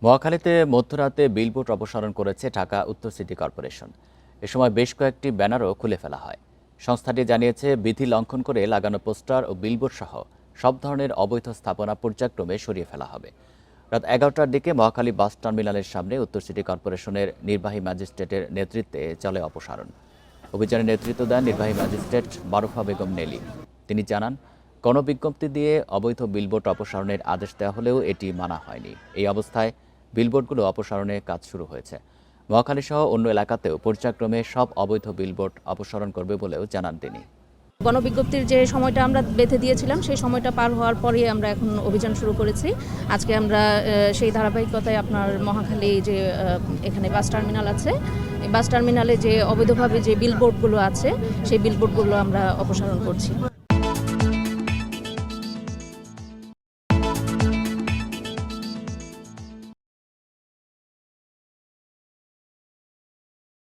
মহাখালীতে মধ্যরাতে বিলবোর্ড অপসারণ করেছে ঢাকা উত্তর সিটি কর্পোরেশন। এ সময় বেশ কয়েকটি ব্যানারও খুলে ফেলা হয়। সংস্থাটি জানিয়েছে, বিধি লঙ্ঘন করে লাগানো পোস্টার ও বিলবোর্ড সহ সব ধরনের অবৈধ স্থাপনা পর্যায়ক্রমে সরিয়ে ফেলা হবে। রাত 11টার দিকে মহাখালী বাস টার্মিনালের সামনে উত্তর সিটি কর্পোরেশনের নির্বাহী ম্যাজিস্ট্রেটের নেতৃত্বে চলে অপসারণ। অভিযানে নেতৃত্ব দেন নির্বাহী ম্যাজিস্ট্রেট মারুফা বেগম নেলি। তিনি জানান, গণবিজ্ঞপ্তি দিয়ে অবৈধ বিলবোর্ড অপসারণের আদেশ দেওয়া হলেও এটি মানা হয়নি। এই অবস্থায় বিলবোর্ডগুলো অপসারণে কাজ শুরু হয়েছে। মহাখালী সহ অন্য এলাকাতেও পর্যায়ক্রমে সব অবৈধ বিলবোর্ড অপসারণ করবে বলেও জানান তিনি। গণবিজ্ঞপ্তির যে সময়টা আমরা বেঁধে দিয়েছিলাম সেই সময়টা পার হওয়ার পরেই আমরা এখন অভিযান শুরু করেছি। আজকে আমরা সেই ধারাবাহিকতায় আপনার মহাখালী যে এখানে বাস টার্মিনাল আছে, এই বাস টার্মিনালে যে অবৈধভাবে যে বিলবোর্ডগুলো আছে সেই বিলবোর্ডগুলো আমরা অপসারণ করছি।